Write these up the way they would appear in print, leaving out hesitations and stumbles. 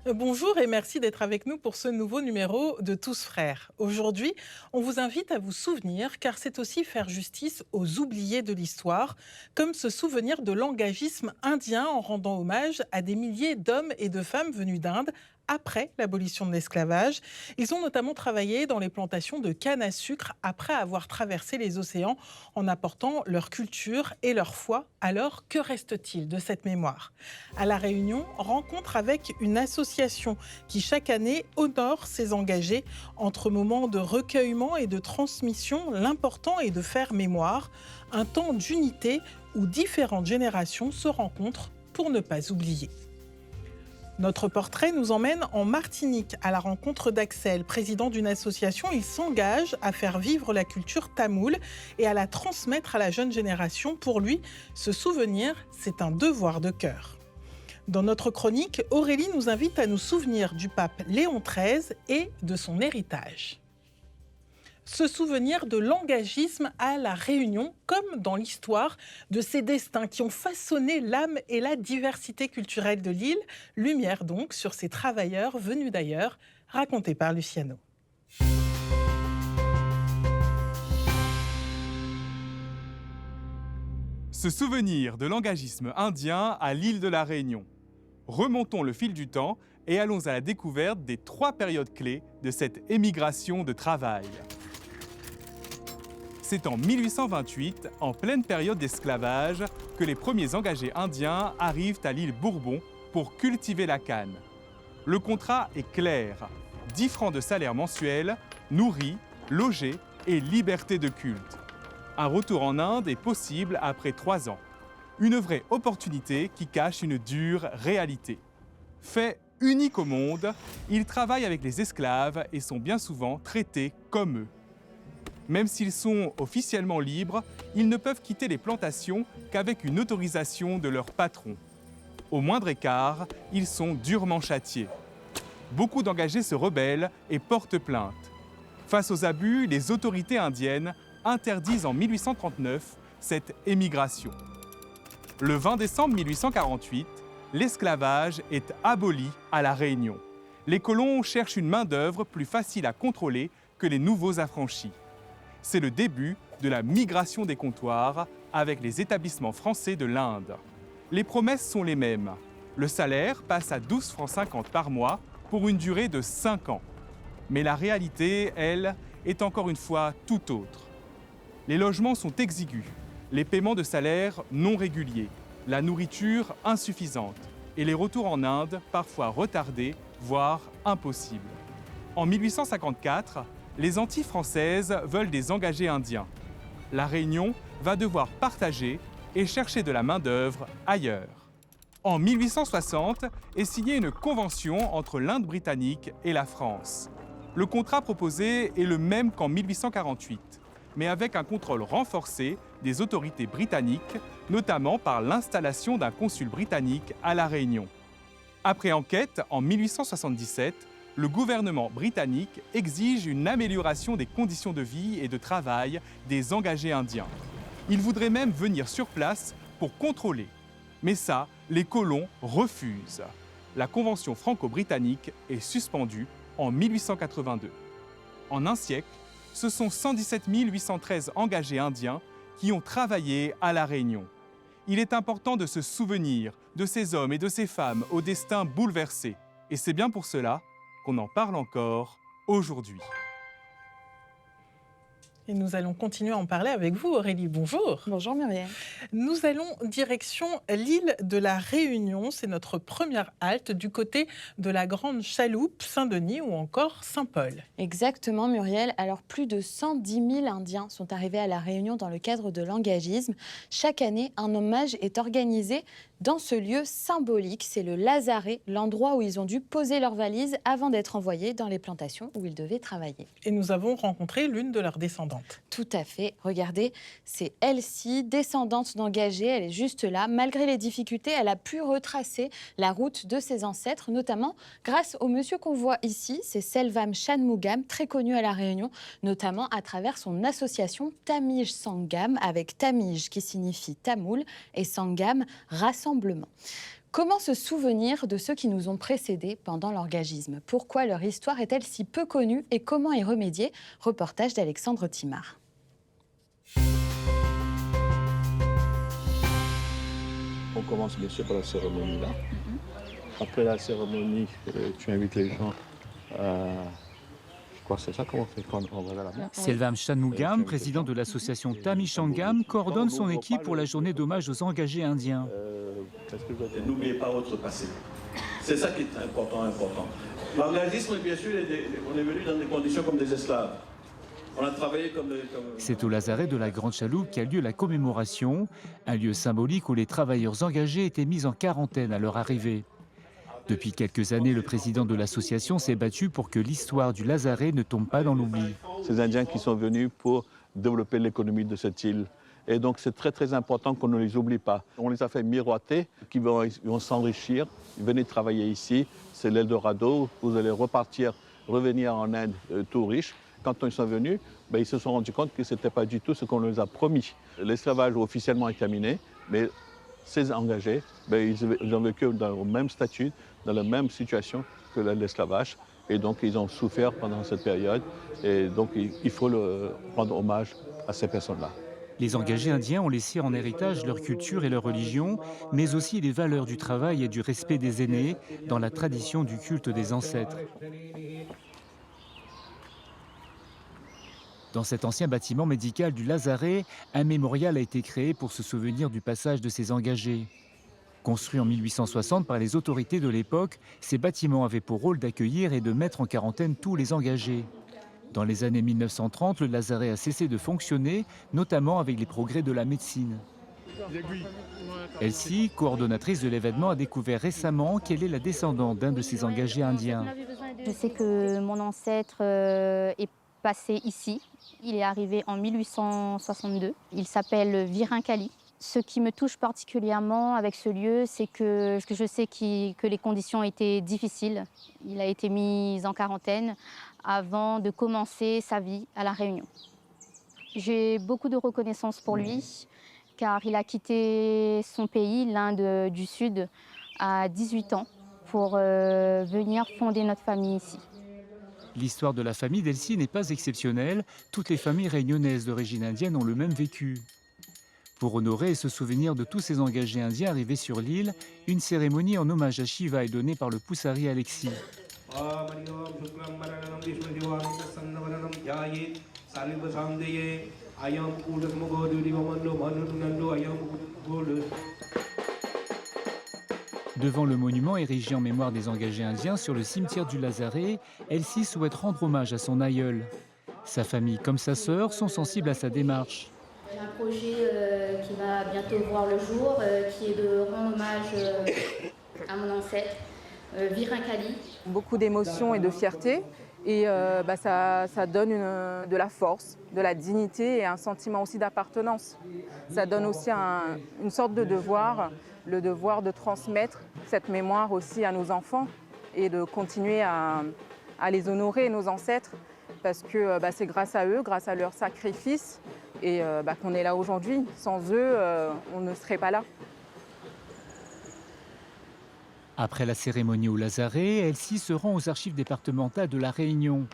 Bonjour et merci d'être avec nous pour ce nouveau numéro de Tous Frères. Aujourd'hui, on vous invite à vous souvenir, car c'est aussi faire justice aux oubliés de l'histoire, comme se souvenir de l'engagisme indien en rendant hommage à des milliers d'hommes et de femmes venus d'Inde après l'abolition de l'esclavage. Ils ont notamment travaillé dans les plantations de canne à sucre après avoir traversé les océans en apportant leur culture et leur foi. Alors, que reste-t-il de cette mémoire ? À La Réunion, rencontre avec une association qui chaque année honore ses engagés. Entre moments de recueillement et de transmission, l'important est de faire mémoire, un temps d'unité où différentes générations se rencontrent pour ne pas oublier. Notre portrait nous emmène en Martinique à la rencontre d'Axel, président d'une association. Il s'engage à faire vivre la culture tamoule et à la transmettre à la jeune génération. Pour lui, se souvenir, c'est un devoir de cœur. Dans notre chronique, Aurélie nous invite à nous souvenir du pape Léon XIII et de son héritage. Se souvenir de l'engagisme à La Réunion, comme dans l'histoire de ces destins qui ont façonné l'âme et la diversité culturelle de l'île. Lumière donc sur ces travailleurs venus d'ailleurs, racontés par Luciano. Se souvenir de l'engagisme indien à l'île de la Réunion. Remontons le fil du temps et allons à la découverte des 3 périodes clés de cette émigration de travail. C'est en 1828, en pleine période d'esclavage, que les premiers engagés indiens arrivent à l'île Bourbon pour cultiver la canne. Le contrat est clair, 10 francs de salaire mensuel, nourris, logés et liberté de culte. Un retour en Inde est possible après 3 ans. Une vraie opportunité qui cache une dure réalité. Fait unique au monde, ils travaillent avec les esclaves et sont bien souvent traités comme eux. Même s'ils sont officiellement libres, ils ne peuvent quitter les plantations qu'avec une autorisation de leur patron. Au moindre écart, ils sont durement châtiés. Beaucoup d'engagés se rebellent et portent plainte. Face aux abus, les autorités indiennes interdisent en 1839 cette émigration. Le 20 décembre 1848, l'esclavage est aboli à La Réunion. Les colons cherchent une main-d'œuvre plus facile à contrôler que les nouveaux affranchis. C'est le début de la migration des comptoirs avec les établissements français de l'Inde. Les promesses sont les mêmes. Le salaire passe à 12 francs 50 par mois pour une durée de 5 ans. Mais la réalité, elle, est encore une fois tout autre. Les logements sont exigus, les paiements de salaire non réguliers, la nourriture insuffisante et les retours en Inde parfois retardés, voire impossibles. En 1854, les Antilles françaises veulent des engagés indiens. La Réunion va devoir partager et chercher de la main-d'œuvre ailleurs. En 1860 est signée une convention entre l'Inde britannique et la France. Le contrat proposé est le même qu'en 1848, mais avec un contrôle renforcé des autorités britanniques, notamment par l'installation d'un consul britannique à La Réunion. Après enquête, en 1877, le gouvernement britannique exige une amélioration des conditions de vie et de travail des engagés indiens. Il voudrait même venir sur place pour contrôler. Mais ça, les colons refusent. La convention franco-britannique est suspendue en 1882. En un siècle, ce sont 117 813 engagés indiens qui ont travaillé à La Réunion. Il est important de se souvenir de ces hommes et de ces femmes au destin bouleversé. Et c'est bien pour cela qu'on en parle encore aujourd'hui. Et nous allons continuer à en parler avec vous, Aurélie. Bonjour. Bonjour Muriel. Nous allons direction l'île de la Réunion. C'est notre première halte du côté de la Grande Chaloupe, Saint-Denis ou encore Saint-Paul. Exactement Muriel. Alors plus de 110 000 Indiens sont arrivés à La Réunion dans le cadre de l'engagisme. Chaque année, un hommage est organisé dans ce lieu symbolique. C'est le Lazaret, l'endroit où ils ont dû poser leurs valises avant d'être envoyés dans les plantations où ils devaient travailler. Et nous avons rencontré l'une de leurs descendantes. Tout à fait. Regardez, c'est Elsie, descendante d'engagés. Elle est juste là. Malgré les difficultés, elle a pu retracer la route de ses ancêtres, notamment grâce au monsieur qu'on voit ici. C'est Selvam Shanmugam, très connu à La Réunion, notamment à travers son association Tamij Sangam, avec Tamij qui signifie tamoul et Sangam, rassemblement. Comment se souvenir de ceux qui nous ont précédés pendant l'orgagisme? Pourquoi leur histoire est-elle si peu connue et comment y remédier? Reportage d'Alexandre Timard. On commence bien sûr par la cérémonie là. Après la cérémonie, tu invites les gens à... Je crois que c'est ça qu'on fait quand on va là-bas. Selvam Shanmugam, président de l'association Tami Shangam, coordonne son équipe pour la journée d'hommage aux engagés indiens. N'oubliez pas votre passé. C'est ça qui est important. L'engagisme, bien sûr, on est venu dans des conditions comme des esclaves. On a travaillé comme... C'est au lazaret de la Grande Chaloupe qu'a lieu la commémoration, un lieu symbolique où les travailleurs engagés étaient mis en quarantaine à leur arrivée. Depuis quelques années, le président de l'association s'est battu pour que l'histoire du lazaret ne tombe pas dans l'oubli. Ces Indiens qui sont venus pour développer l'économie de cette île. Et donc c'est très important qu'on ne les oublie pas. On les a fait miroiter, qu'ils vont s'enrichir, venez travailler ici, c'est l'Eldorado, vous allez revenir en Inde tout riche. Quand ils sont venus, ils se sont rendus compte que ce n'était pas du tout ce qu'on leur a promis. L'esclavage officiellement est terminé, mais ces engagés, ils ont vécu dans le même statut, dans la même situation que l'esclavage. Et donc ils ont souffert pendant cette période. Et donc il faut rendre hommage à ces personnes-là. Les engagés indiens ont laissé en héritage leur culture et leur religion, mais aussi les valeurs du travail et du respect des aînés dans la tradition du culte des ancêtres. Dans cet ancien bâtiment médical du lazaret, un mémorial a été créé pour se souvenir du passage de ces engagés. Construit en 1860 par les autorités de l'époque, ces bâtiments avaient pour rôle d'accueillir et de mettre en quarantaine tous les engagés. Dans les années 1930, le lazaret a cessé de fonctionner, notamment avec les progrès de la médecine. Elsie, coordonnatrice de l'événement, a découvert récemment qu'elle est la descendante d'un de ces engagés indiens. Je sais que mon ancêtre est passé ici. Il est arrivé en 1862. Il s'appelle Virinkali. Ce qui me touche particulièrement avec ce lieu, c'est que je sais que les conditions étaient difficiles. Il a été mis en quarantaine avant de commencer sa vie à La Réunion. J'ai beaucoup de reconnaissance pour lui, car il a quitté son pays, l'Inde du Sud, à 18 ans pour venir fonder notre famille ici. L'histoire de la famille d'Elsie n'est pas exceptionnelle. Toutes les familles réunionnaises d'origine indienne ont le même vécu. Pour honorer et se souvenir de tous ces engagés indiens arrivés sur l'île, une cérémonie en hommage à Shiva est donnée par le Poussari Alexis. Devant le monument érigé en mémoire des engagés indiens sur le cimetière du Lazaret, Elsie souhaite rendre hommage à son aïeul. Sa famille comme sa sœur sont sensibles à sa démarche. J'ai un projet qui va bientôt voir le jour, qui est de rendre hommage à mon ancêtre, Virinkali. Beaucoup d'émotions et de fierté. Et ça donne de la force, de la dignité et un sentiment aussi d'appartenance. Ça donne aussi une sorte de devoir, le devoir de transmettre cette mémoire aussi à nos enfants et de continuer à les honorer, nos ancêtres, parce que c'est grâce à eux, grâce à leur sacrifice, et qu'on est là aujourd'hui. Sans eux, on ne serait pas là. Après la cérémonie au Lazaret, Elsie se rend aux archives départementales de La Réunion.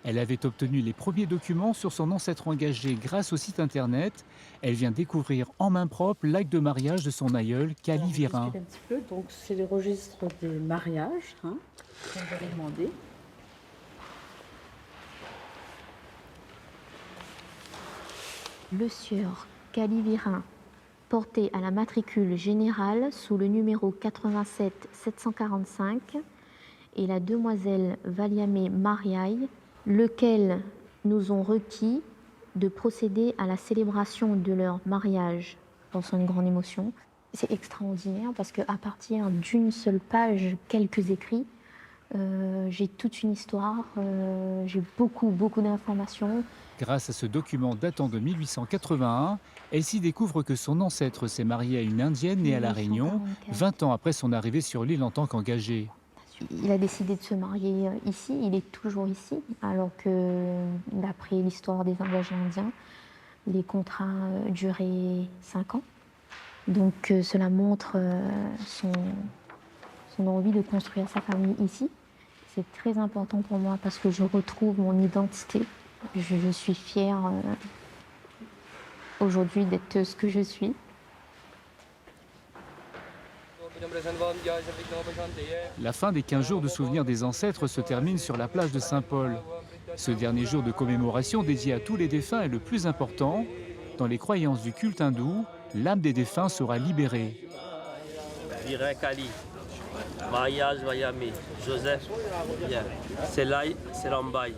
Elle avait obtenu les premiers documents sur son ancêtre engagé grâce au site internet. Elle vient découvrir en main propre l'acte de mariage de son aïeul, Kali Virin. Donc c'est le registre des mariages qu'on vous avait demandé. Le sieur Kali Virin, porté à la matricule générale sous le numéro 87 745, et la demoiselle Valiamé Mariaille, lequel nous ont requis de procéder à la célébration de leur mariage. Je ressens une grande émotion. C'est extraordinaire parce qu'à partir d'une seule page, quelques écrits, j'ai toute une histoire, j'ai beaucoup d'informations. Grâce à ce document datant de 1881, Elsie découvre que son ancêtre s'est marié à une Indienne née à La Réunion, 20 ans après son arrivée sur l'île en tant qu'engagé. Il a décidé de se marier ici, il est toujours ici, alors que, d'après l'histoire des engagés indiens, les contrats duraient 5 ans. Donc cela montre qu'on a envie de construire sa famille ici. C'est très important pour moi parce que je retrouve mon identité. Je suis fière aujourd'hui d'être ce que je suis. La fin des 15 jours de souvenir des ancêtres se termine sur la plage de Saint-Paul. Ce dernier jour de commémoration dédié à tous les défunts est le plus important. Dans les croyances du culte hindou, l'âme des défunts sera libérée. Virin Kali, Mariage Vayami, Joseph, Selai, Selambai.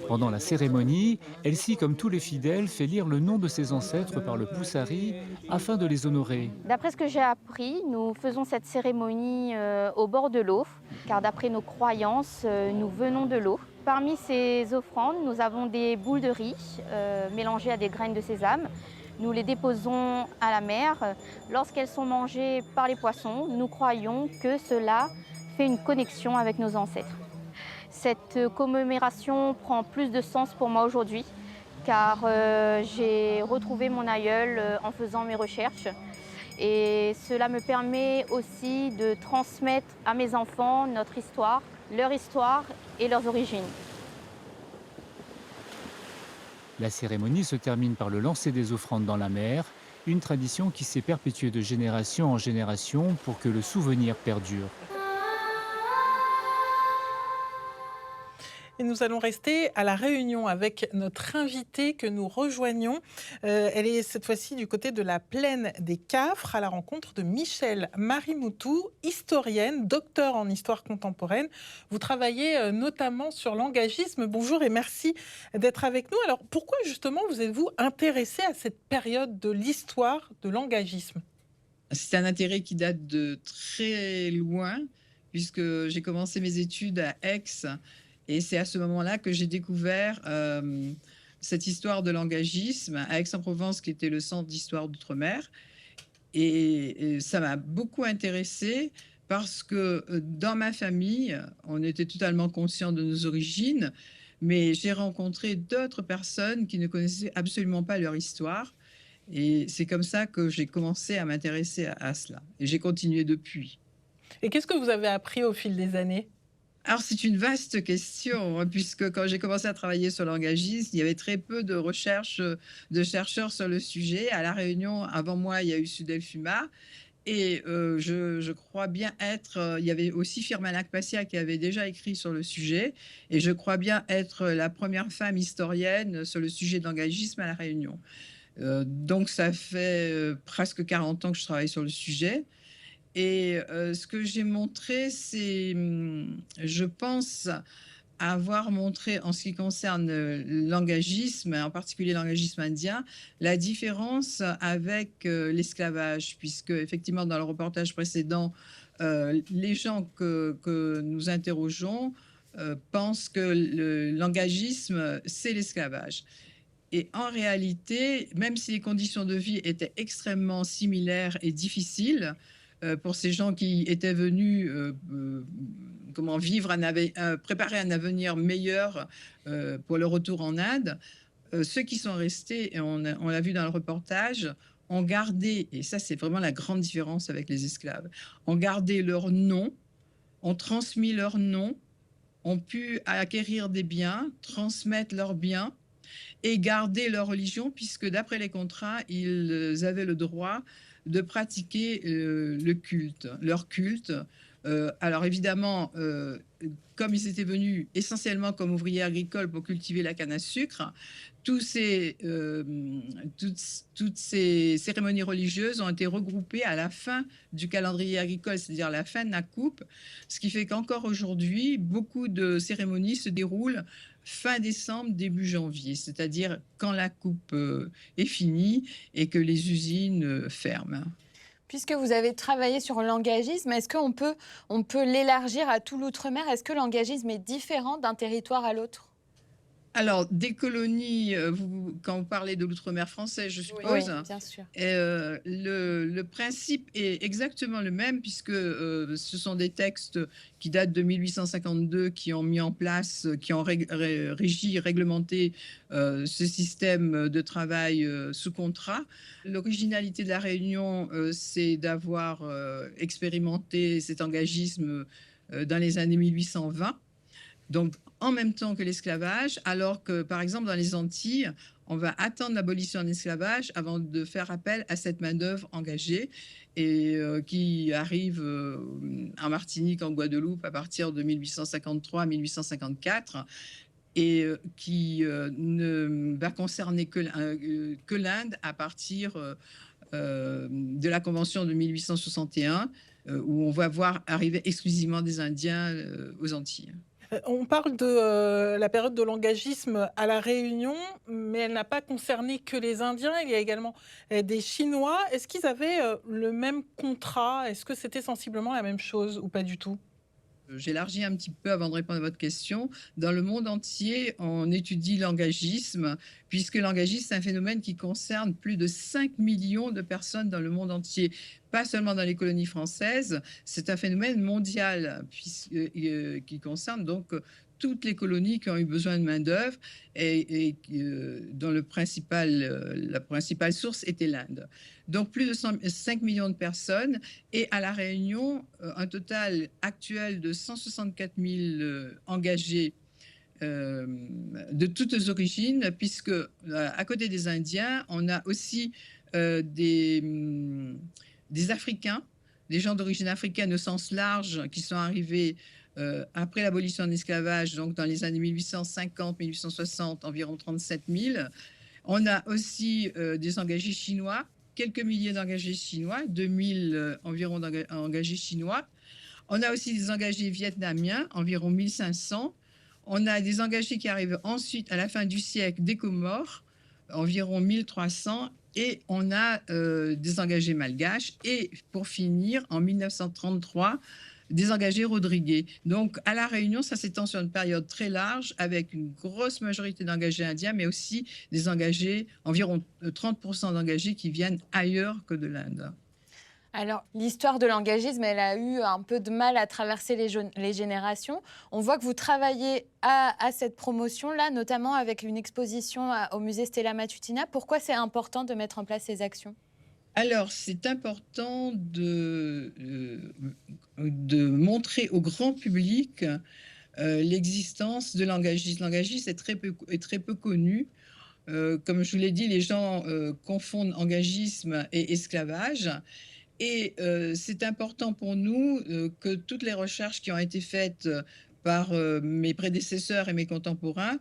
Pendant la cérémonie, Elsie, comme tous les fidèles, fait lire le nom de ses ancêtres par le poussari afin de les honorer. D'après ce que j'ai appris, nous faisons cette cérémonie au bord de l'eau, car d'après nos croyances, nous venons de l'eau. Parmi ces offrandes, nous avons des boules de riz mélangées à des graines de sésame. Nous les déposons à la mer. Lorsqu'elles sont mangées par les poissons, nous croyons que cela fait une connexion avec nos ancêtres. Cette commémoration prend plus de sens pour moi aujourd'hui, car j'ai retrouvé mon aïeul en faisant mes recherches. Et cela me permet aussi de transmettre à mes enfants notre histoire, leur histoire et leurs origines. La cérémonie se termine par le lancer des offrandes dans la mer, une tradition qui s'est perpétuée de génération en génération pour que le souvenir perdure. Et nous allons rester à La Réunion avec notre invitée que nous rejoignons. Elle est cette fois-ci du côté de la plaine des Cafres à la rencontre de Michèle Marimoutou, historienne, docteur en histoire contemporaine. Vous travaillez notamment sur l'engagisme. Bonjour et merci d'être avec nous. Alors pourquoi justement vous êtes-vous intéressée à cette période de l'histoire de l'engagisme ? C'est un intérêt qui date de très loin, puisque j'ai commencé mes études à Aix. Et c'est à ce moment-là que j'ai découvert cette histoire de l'engagisme à Aix-en-Provence, qui était le centre d'histoire d'outre-mer. Et ça m'a beaucoup intéressée parce que dans ma famille, on était totalement conscients de nos origines, mais j'ai rencontré d'autres personnes qui ne connaissaient absolument pas leur histoire. Et c'est comme ça que j'ai commencé à m'intéresser à cela. Et j'ai continué depuis. Et qu'est-ce que vous avez appris au fil des années ? Alors, c'est une vaste question, puisque quand j'ai commencé à travailler sur l'engagisme, il y avait très peu de recherches de chercheurs sur le sujet. À La Réunion, avant moi, il y a eu Sudel Fuma. Et je crois bien être... il y avait aussi Firmin Lacpacia qui avait déjà écrit sur le sujet. Et je crois bien être la première femme historienne sur le sujet de l'engagisme à La Réunion. Donc, ça fait presque 40 ans que je travaille sur le sujet. Et ce que j'ai montré, c'est, je pense, avoir montré en ce qui concerne l'engagisme, en particulier l'engagisme indien, la différence avec l'esclavage, puisque effectivement dans le reportage précédent, les gens que nous interrogeons pensent que l'engagisme, c'est l'esclavage. Et en réalité, même si les conditions de vie étaient extrêmement similaires et difficiles, pour ces gens qui étaient venus préparer un avenir meilleur pour le retour en Inde, ceux qui sont restés, et on l'a vu dans le reportage, ont gardé, et ça c'est vraiment la grande différence avec les esclaves, ont gardé leur nom, ont transmis leur nom, ont pu acquérir des biens, transmettre leurs biens et garder leur religion, puisque d'après les contrats, ils avaient le droit de pratiquer leur culte. Alors évidemment, comme ils étaient venus essentiellement comme ouvriers agricoles pour cultiver la canne à sucre, toutes ces cérémonies religieuses ont été regroupées à la fin du calendrier agricole, c'est-à-dire la fin de la coupe, ce qui fait qu'encore aujourd'hui, beaucoup de cérémonies se déroulent fin décembre, début janvier, c'est-à-dire quand la coupe est finie et que les usines ferment. Puisque vous avez travaillé sur l'engagisme, est-ce qu'on peut l'élargir à tout l'outre-mer ? Est-ce que l'engagisme est différent d'un territoire à l'autre ? Alors, des colonies, quand vous parlez de l'outre-mer français, je suppose. Oui, bien sûr. Le principe est exactement le même, puisque ce sont des textes qui datent de 1852 qui ont mis en place, qui ont régi, réglementé ce système de travail sous contrat. L'originalité de la Réunion, c'est d'avoir expérimenté cet engagisme dans les années 1820. Donc, en même temps que l'esclavage, alors que, par exemple, dans les Antilles, on va attendre l'abolition de l'esclavage avant de faire appel à cette main-d'œuvre engagée et qui arrive en Martinique, en Guadeloupe, à partir de 1853 à 1854 et qui ne va concerner que l'Inde à partir de la Convention de 1861, où on va voir arriver exclusivement des Indiens aux Antilles. On parle de la période de l'engagisme à La Réunion, mais elle n'a pas concerné que les Indiens. Il y a également des Chinois. Est-ce qu'ils avaient le même contrat? Est-ce que c'était sensiblement la même chose ou pas du tout? J'élargis un petit peu avant de répondre à votre question. Dans le monde entier, on étudie l'engagisme, puisque l'engagisme, c'est un phénomène qui concerne plus de 5 millions de personnes dans le monde entier, pas seulement dans les colonies françaises. C'est un phénomène mondial qui concerne donc toutes les colonies qui ont eu besoin de main-d'œuvre et dont la principale source était l'Inde. Donc, plus de 5 millions de personnes et à La Réunion, un total actuel de 164 000 engagés de toutes origines, puisque à côté des Indiens, on a aussi des Africains, des gens d'origine africaine au sens large qui sont arrivés après l'abolition de l'esclavage, donc dans les années 1850-1860, environ 37 000. On a aussi des engagés chinois, quelques milliers d'engagés chinois, 2000 environ d'engagés chinois. On a aussi des engagés vietnamiens, environ 1500. On a des engagés qui arrivent ensuite à la fin du siècle des Comores, environ 1300. Et on a des engagés malgaches. Et pour finir, en 1933, des engagés rodrigués. Donc, à La Réunion, ça s'étend sur une période très large, avec une grosse majorité d'engagés indiens, mais aussi des engagés, environ 30% d'engagés qui viennent ailleurs que de l'Inde. Alors, l'histoire de l'engagisme, elle a eu un peu de mal à traverser les générations. On voit que vous travaillez à cette promotion-là, notamment avec une exposition au musée Stella Matutina. Pourquoi c'est important de mettre en place ces actions ? Alors, c'est important de montrer au grand public l'existence de l'engagisme. L'engagisme est très peu connu. Comme je vous l'ai dit, les gens confondent engagisme et esclavage. Et c'est important pour nous que toutes les recherches qui ont été faites par mes prédécesseurs et mes contemporains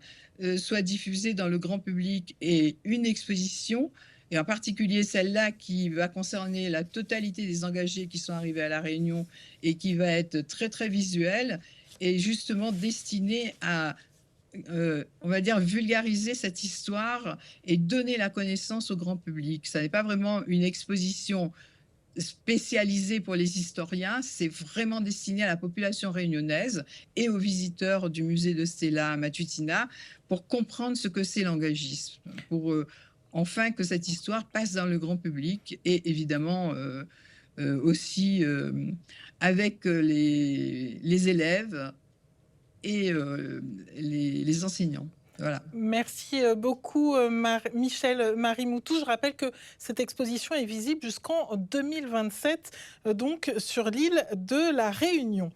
soient diffusées dans le grand public. Et une exposition, et en particulier celle-là qui va concerner la totalité des engagés qui sont arrivés à La Réunion et qui va être très, très visuelle, est justement destinée à, on va dire, vulgariser cette histoire et donner la connaissance au grand public. Ça n'est pas vraiment une exposition spécialisée pour les historiens, c'est vraiment destiné à la population réunionnaise et aux visiteurs du musée de Stella Matutina pour comprendre ce que c'est l'engagisme, pour enfin que cette histoire passe dans le grand public et évidemment aussi avec les élèves et les enseignants. Voilà. Merci beaucoup Michel Marimoutou. Je rappelle que cette exposition est visible jusqu'en 2027 donc sur l'île de La Réunion.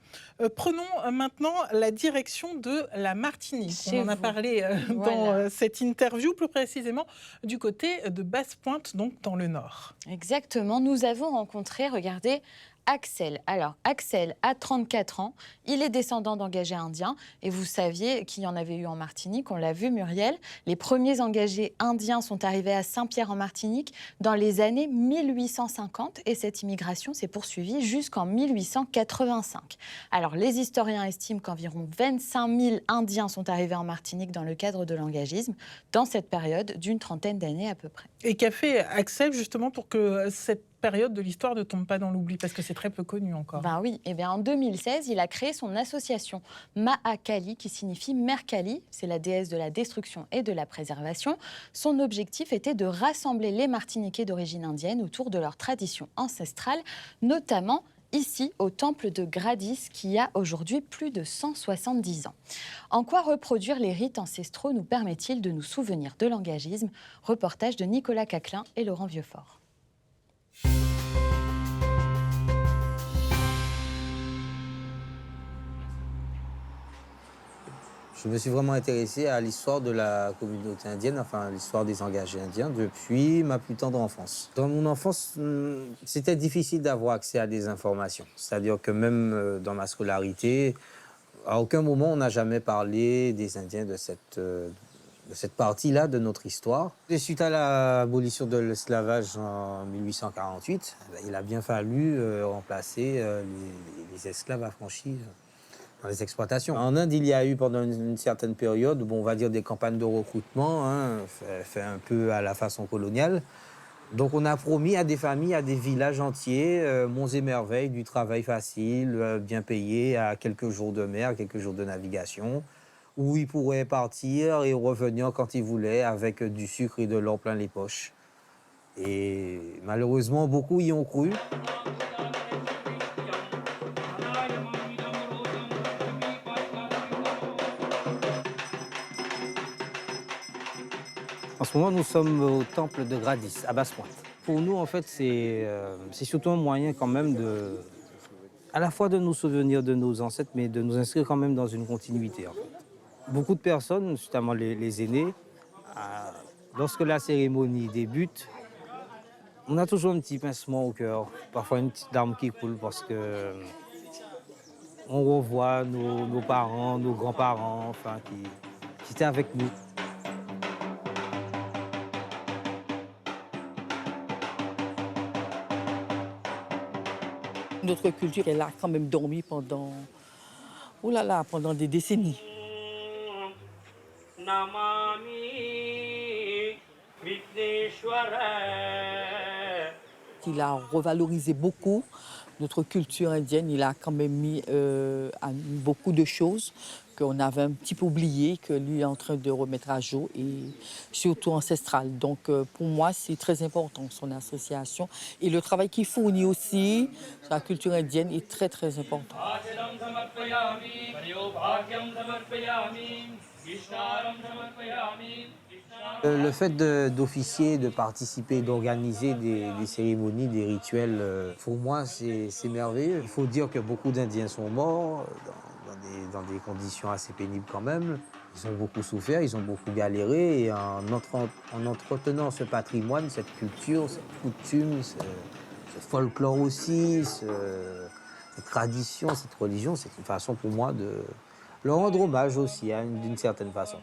Prenons maintenant la direction de la Martinique. On en a parlé dans cette interview, plus précisément du côté de Basse-Pointe, donc dans le nord. Exactement. Nous avons rencontré, regardez, Axel. Alors, Axel a 34 ans, il est descendant d'engagés indiens et vous saviez qu'il y en avait eu en Martinique, on l'a vu Muriel. Les premiers engagés indiens sont arrivés à Saint-Pierre en Martinique dans les années 1850 et cette immigration s'est poursuivie jusqu'en 1885. Alors, les historiens estiment qu'environ 25 000 Indiens sont arrivés en Martinique dans le cadre de l'engagisme dans cette période d'une trentaine d'années à peu près. Et qu'a fait Axel justement pour que cette période de l'histoire ne tombe pas dans l'oubli, parce que c'est très peu connu encore. Ben oui, et bien en 2016, il a créé son association Maha-Kali, qui signifie Mère Kali, c'est la déesse de la destruction et de la préservation. Son objectif était de rassembler les Martiniquais d'origine indienne autour de leur tradition ancestrale, notamment ici, au temple de Gradis, qui a aujourd'hui plus de 170 ans. En quoi reproduire les rites ancestraux nous permet-il de nous souvenir de l'engagisme? Reportage de Nicolas Caclin et Laurent Vieuxfort. Je me suis vraiment intéressé à l'histoire de la communauté indienne, enfin l'histoire des engagés indiens, depuis ma plus tendre enfance. Dans mon enfance, c'était difficile d'avoir accès à des informations. C'est-à-dire que même dans ma scolarité, à aucun moment on n'a jamais parlé des Indiens de cette partie-là de notre histoire. Et suite à l'abolition de l'esclavage en 1848, il a bien fallu remplacer les esclaves affranchis dans les exploitations. En Inde, il y a eu pendant une certaine période, bon, on va dire des campagnes de recrutement, fait un peu à la façon coloniale. Donc on a promis à des familles, à des villages entiers, monts et merveilles, du travail facile, bien payé, à quelques jours de mer, quelques jours de navigation, où ils pourraient partir et revenir quand ils voulaient, avec du sucre et de l'or plein les poches. Et malheureusement, beaucoup y ont cru. En ce moment, nous sommes au temple de Gradis, à Basse-Pointe. Pour nous, en fait, c'est surtout un moyen quand même à la fois de nous souvenir de nos ancêtres, mais de nous inscrire quand même dans une continuité. En fait. Beaucoup de personnes, notamment les aînés, lorsque la cérémonie débute, on a toujours un petit pincement au cœur, parfois une petite larme qui coule parce que on revoit nos parents, nos grands-parents, enfin, qui étaient avec nous. Notre culture, elle a quand même dormi pendant des décennies. Il a revalorisé beaucoup notre culture indienne. Il a quand même mis beaucoup de choses qu'on avait un petit peu oubliées, que lui est en train de remettre à jour, et surtout ancestrales. Donc pour moi, c'est très important, son association. Et le travail qu'il fournit aussi sur la culture indienne est très, très important. Le fait d'officier, de participer, d'organiser des cérémonies, des rituels, pour moi, c'est merveilleux. Il faut dire que beaucoup d'Indiens sont morts dans des conditions assez pénibles quand même. Ils ont beaucoup souffert, ils ont beaucoup galéré. Et en entretenant ce patrimoine, cette culture, cette coutume, ce folklore aussi, cette tradition, cette religion, c'est une façon pour moi de leur rendre hommage aussi, hein, d'une certaine façon.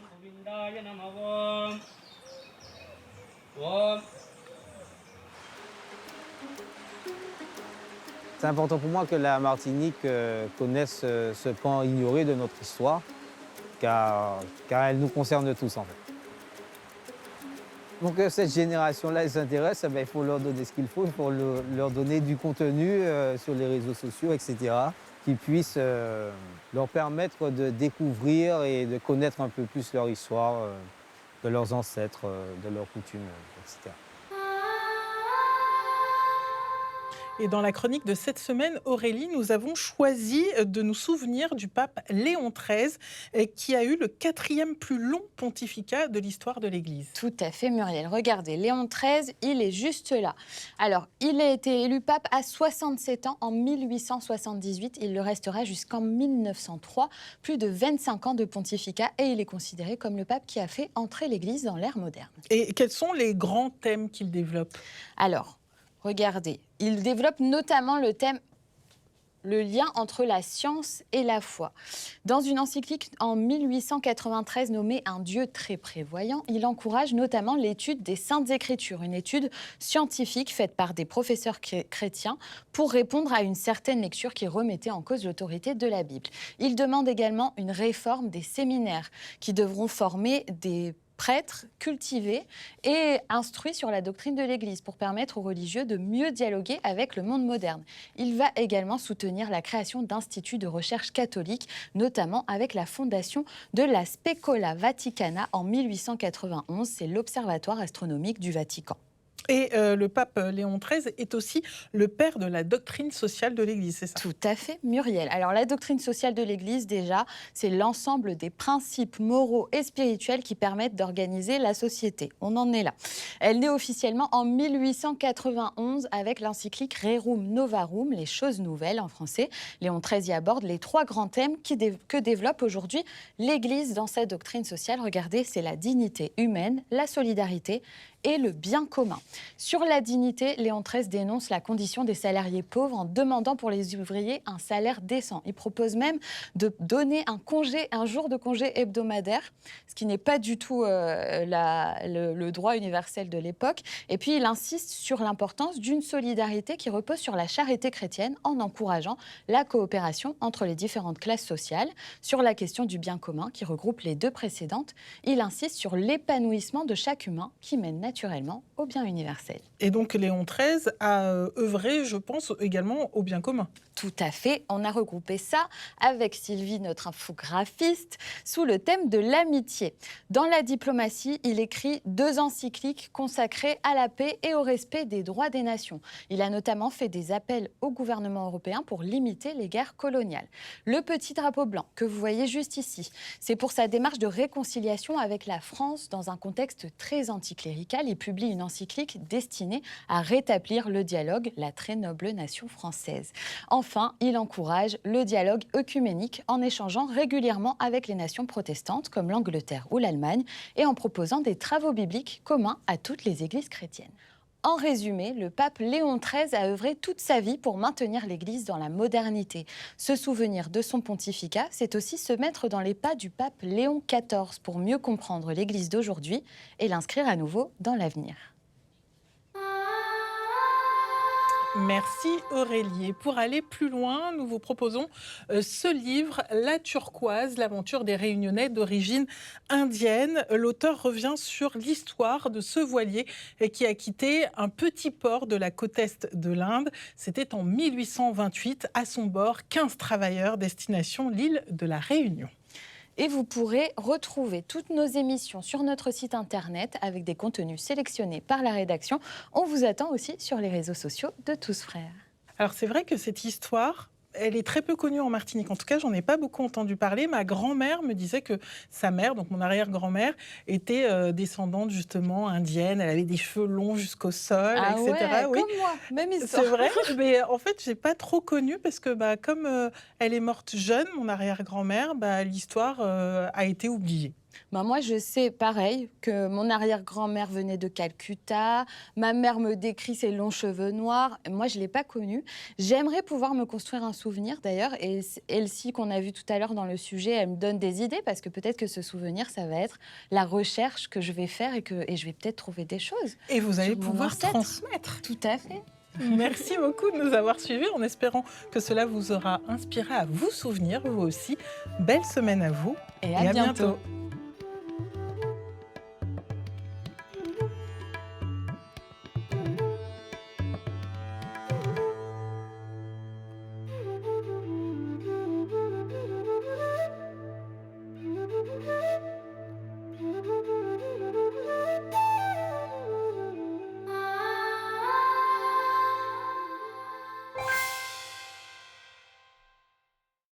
C'est important pour moi que la Martinique connaisse ce pan ignoré de notre histoire, car elle nous concerne tous en fait. Donc cette génération-là, elle s'intéresse, il faut leur donner ce qu'il faut, il faut leur donner du contenu sur les réseaux sociaux, etc., qui puisse leur permettre de découvrir et de connaître un peu plus leur histoire, de leurs ancêtres, de leurs coutumes, etc. Et dans la chronique de cette semaine, Aurélie, nous avons choisi de nous souvenir du pape Léon XIII, qui a eu le 4e plus long pontificat de l'histoire de l'Église. Tout à fait, Muriel. Regardez, Léon XIII, il est juste là. Alors, il a été élu pape à 67 ans en 1878. Il le restera jusqu'en 1903. Plus de 25 ans de pontificat, et il est considéré comme le pape qui a fait entrer l'Église dans l'ère moderne. Et quels sont les grands thèmes qu'il développe ? Alors, regardez, il développe notamment le lien entre la science et la foi. Dans une encyclique en 1893 nommée « Un Dieu très prévoyant », il encourage notamment l'étude des Saintes Écritures, une étude scientifique faite par des professeurs chrétiens pour répondre à une certaine lecture qui remettait en cause l'autorité de la Bible. Il demande également une réforme des séminaires qui devront former des prêtre, cultivé et instruit sur la doctrine de l'Église pour permettre aux religieux de mieux dialoguer avec le monde moderne. Il va également soutenir la création d'instituts de recherche catholiques, notamment avec la fondation de la Specola Vaticana en 1891. C'est l'Observatoire astronomique du Vatican. Et le pape Léon XIII est aussi le père de la doctrine sociale de l'Église, c'est ça? Tout à fait, Muriel. Alors la doctrine sociale de l'Église, déjà, c'est l'ensemble des principes moraux et spirituels qui permettent d'organiser la société. On en est là. Elle naît officiellement en 1891 avec l'encyclique Rerum Novarum, les choses nouvelles en français. Léon XIII y aborde les 3 grands thèmes que développe aujourd'hui l'Église dans sa doctrine sociale. Regardez, c'est la dignité humaine, la solidarité et le bien commun. Sur la dignité, Léon XIII dénonce la condition des salariés pauvres en demandant pour les ouvriers un salaire décent. Il propose même de donner un jour de congé hebdomadaire, ce qui n'est pas du tout le droit universel de l'époque. Et puis il insiste sur l'importance d'une solidarité qui repose sur la charité chrétienne en encourageant la coopération entre les différentes classes sociales. Sur la question du bien commun qui regroupe les 2 précédentes, il insiste sur l'épanouissement de chaque humain qui mène naturellement au bien universel. Et donc Léon XIII a œuvré, je pense, également au bien commun. Tout à fait. On a regroupé ça avec Sylvie, notre infographiste, sous le thème de l'amitié. Dans la diplomatie, il écrit 2 encycliques consacrées à la paix et au respect des droits des nations. Il a notamment fait des appels au gouvernement européen pour limiter les guerres coloniales. Le petit drapeau blanc que vous voyez juste ici, c'est pour sa démarche de réconciliation avec la France dans un contexte très anticlérical. Il publie une encyclique destinée à rétablir le dialogue, la très noble nation française. Enfin, il encourage le dialogue œcuménique en échangeant régulièrement avec les nations protestantes comme l'Angleterre ou l'Allemagne et en proposant des travaux bibliques communs à toutes les églises chrétiennes. En résumé, le pape Léon XIII a œuvré toute sa vie pour maintenir l'Église dans la modernité. Se souvenir de son pontificat, c'est aussi se mettre dans les pas du pape Léon XIV pour mieux comprendre l'Église d'aujourd'hui et l'inscrire à nouveau dans l'avenir. Merci Aurélie. Et pour aller plus loin, nous vous proposons ce livre, La Turquoise, l'aventure des Réunionnais d'origine indienne. L'auteur revient sur l'histoire de ce voilier qui a quitté un petit port de la côte est de l'Inde. C'était en 1828. À son bord, 15 travailleurs, destination l'île de la Réunion. Et vous pourrez retrouver toutes nos émissions sur notre site internet avec des contenus sélectionnés par la rédaction. On vous attend aussi sur les réseaux sociaux de Tous Frères. Alors c'est vrai que cette histoire, elle est très peu connue en Martinique. En tout cas, j'en ai pas beaucoup entendu parler. Ma grand-mère me disait que sa mère, donc mon arrière-grand-mère, était descendante justement indienne. Elle avait des cheveux longs jusqu'au sol, etc. Ouais, oui, comme moi, même histoire. C'est vrai, mais en fait, j'ai pas trop connu parce que comme elle est morte jeune, mon arrière-grand-mère, l'histoire a été oubliée. Moi, je sais, pareil, que mon arrière-grand-mère venait de Calcutta. Ma mère me décrit ses longs cheveux noirs. Moi, je ne l'ai pas connue. J'aimerais pouvoir me construire un souvenir, d'ailleurs. Et Elsie, qu'on a vue tout à l'heure dans le sujet, elle me donne des idées parce que peut-être que ce souvenir, ça va être la recherche que je vais faire et je vais peut-être trouver des choses. Et vous allez pouvoir transmettre. Tout à fait. Merci beaucoup de nous avoir suivis, en espérant que cela vous aura inspiré à vous souvenir, vous aussi. Belle semaine à vous et à bientôt.